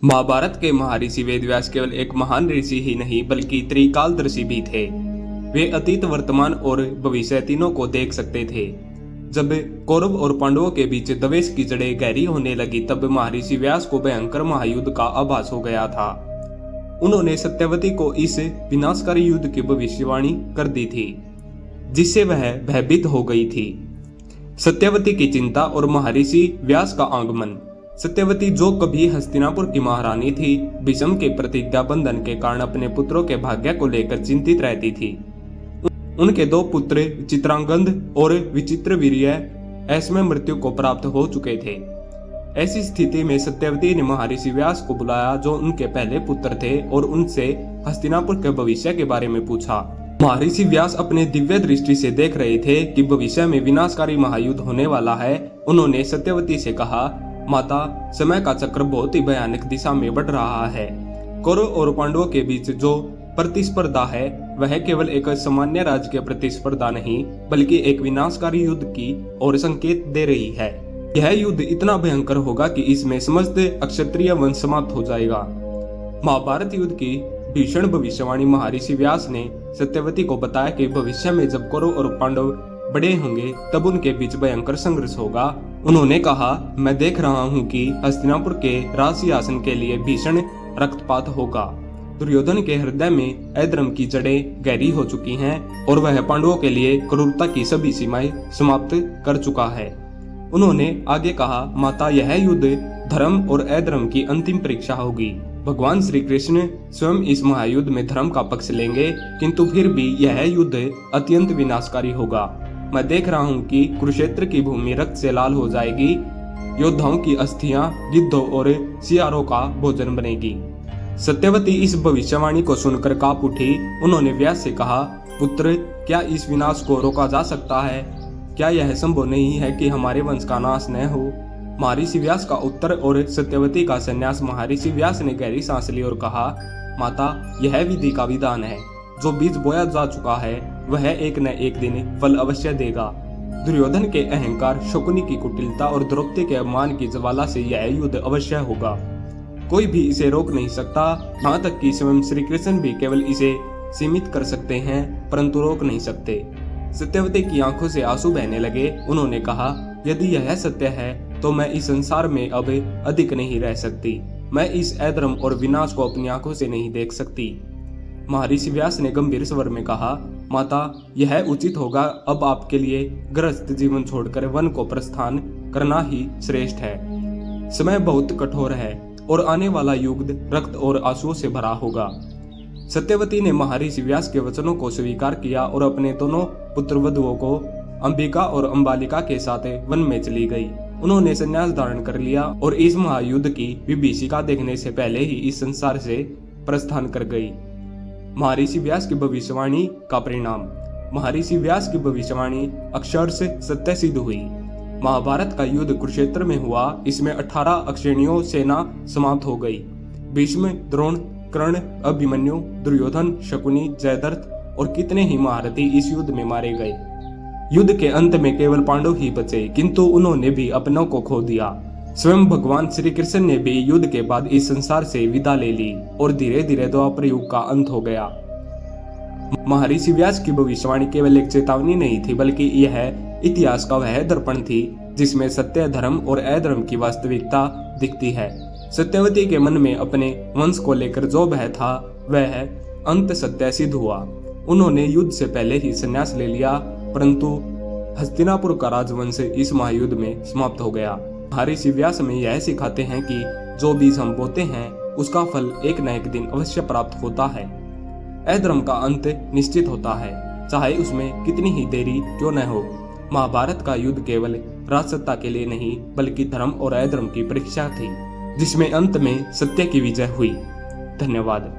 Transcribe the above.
महाभारत के महर्षि वेदव्यास केवल एक महान ऋषि ही नहीं बल्कि त्रिकालदर्शी भी थे। वे अतीत, वर्तमान और भविष्य तीनों को देख सकते थे। जब कौरव और पांडवों के बीच द्वेष की जड़ें गहरी होने लगी तब महर्षि व्यास को भयंकर महायुद्ध का आभास हो गया था। उन्होंने सत्यवती को इस विनाशकारी युद्ध की भविष्यवाणी कर दी थी, जिससे वह भयभीत हो गई थी। सत्यवती की चिंता और महर्षि व्यास का आगमन। सत्यवती, जो कभी हस्तिनापुर की महारानी थी, भीष्म के प्रतिज्ञा बंधन के कारण अपने पुत्रों के भाग्य को लेकर चिंतित रहती थी। उनके दो पुत्र चित्रांगद और विचित्रवीर्य ऐसमें मृत्यु को प्राप्त हो चुके थे। ऐसी स्थिति में सत्यवती ने महर्षि व्यास को बुलाया, जो उनके पहले पुत्र थे, और उनसे हस्तिनापुर के भविष्य के बारे में पूछा। महर्षि व्यास अपने दिव्य दृष्टि से देख रहे थे कि भविष्य में विनाशकारी महायुद्ध होने वाला है। उन्होंने सत्यवती से कहा, माता, समय का चक्र बहुत ही भयानक दिशा में बढ़ रहा है। कौरव और पांडवों के बीच जो प्रतिस्पर्धा है वह केवल एक सामान्य राज्य की प्रतिस्पर्धा नहीं बल्कि एक विनाशकारी युद्ध की ओर संकेत दे रही है। यह युद्ध इतना भयंकर होगा कि इसमें समस्त क्षत्रिय वंश समाप्त हो जाएगा। महाभारत युद्ध की भीषण भविष्यवाणी महर्षि व्यास ने सत्यवती को बताया कि भविष्य में जब कौरव और पांडव बड़े होंगे तब उनके बीच भयंकर संघर्ष होगा। उन्होंने कहा, मैं देख रहा हूँ कि हस्तिनापुर के राज सिंहासन के लिए भीषण रक्तपात होगा। दुर्योधन के हृदय में अधर्म की जड़ें गहरी हो चुकी हैं और वह पांडवों के लिए क्रूरता की सभी सीमाएं समाप्त कर चुका है। उन्होंने आगे कहा, माता, यह युद्ध धर्म और अधर्म की अंतिम परीक्षा होगी। भगवान श्री कृष्ण स्वयं इस महायुद्ध में धर्म का पक्ष लेंगे, किंतु फिर भी यह युद्ध अत्यंत विनाशकारी होगा। मैं देख रहा हूँ कि कुरुक्षेत्र की भूमि रक्त से लाल हो जाएगी। योद्धाओं की अस्थियां गिद्धों और सियारों का भोजन बनेगी। सत्यवती इस भविष्यवाणी को सुनकर कांप उठी। उन्होंने व्यास से कहा, पुत्र, क्या इस विनाश को रोका जा सकता है? क्या यह संभव नहीं है कि हमारे वंश का नाश न हो? महर्षि व्यास का उत्तर और सत्यवती का संन्यास। महर्षि व्यास ने गहरी सांस ली और कहा, माता, यह विधि का विधान है। जो बीज बोया जा चुका है वह एक न एक दिन फल अवश्य देगा। दुर्योधन के अहंकार, शकुनी की कुटिलता और द्रौपदी के अपमान की ज्वाला से यह युद्ध अवश्य होगा। कोई भी इसे रोक नहीं सकता। यहाँ तक कि स्वयं श्री कृष्ण भी केवल इसे सीमित कर सकते हैं परंतु रोक नहीं सकते। सत्यवती की आंखों से आंसू बहने लगे। उन्होंने कहा, यदि यह सत्य है तो मैं इस संसार में अब अधिक नहीं रह सकती। मैं इस अधर्म और विनाश को अपनी आंखों से नहीं देख सकती। महर्षि व्यास ने गंभीर स्वर में कहा, माता, यह उचित होगा। अब आपके लिए गृहस्थ जीवन छोड़कर वन को प्रस्थान करना ही श्रेष्ठ है। समय बहुत कठोर है और आने वाला युग रक्त और आंसुओं से भरा होगा। सत्यवती ने महर्षि व्यास के वचनों को स्वीकार किया और अपने दोनों पुत्रवधुओं को अंबिका और अंबालिका के साथ वन में चली गई। उन्होंने संन्यास धारण कर लिया और इस महायुद्ध की विभीषिका देखने से पहले ही इस संसार से प्रस्थान कर गई। महर्षि व्यास की भविष्यवाणी का परिणाम। महर्षि व्यास की भविष्यवाणी अक्षरशः सत्य सिद्ध हुई। महाभारत का युद्ध कुरुक्षेत्र में हुआ। इसमें 18 अक्षौहिणी सेना समाप्त हो गई। भीष्म, द्रोण, कर्ण, अभिमन्यु, दुर्योधन, शकुनी, जयद्रथ और कितने ही महारथी इस युद्ध में मारे गए। युद्ध के अंत में केवल पांडव ही बचे, किंतु उन्होंने भी अपनों को खो दिया। स्वयं भगवान श्री कृष्ण ने भी युद्ध के बाद इस संसार से विदा ले ली और धीरे धीरे द्वापर युग का अंत हो गया। महर्षि व्यास की भविष्यवाणी केवल एक चेतावनी नहीं थी बल्कि यह इतिहास का वह दर्पण थी जिसमें सत्य, धर्म और अधर्म की वास्तविकता दिखती है। सत्यवती के मन में अपने वंश को लेकर जो भय था वह अंत सत्य सिद्ध हुआ। उन्होंने युद्ध से पहले ही संन्यास ले लिया, परंतु हस्तिनापुर का राजवंश इस महायुद्ध में समाप्त हो गया। महर्षि व्यास में यह सिखाते हैं कि जो बीज हम बोते हैं उसका फल एक न एक दिन अवश्य प्राप्त होता है। अधर्म का अंत निश्चित होता है, चाहे उसमें कितनी ही देरी क्यों न हो। महाभारत का युद्ध केवल राजसत्ता के लिए नहीं बल्कि धर्म और अधर्म की परीक्षा थी, जिसमें अंत में सत्य की विजय हुई। धन्यवाद।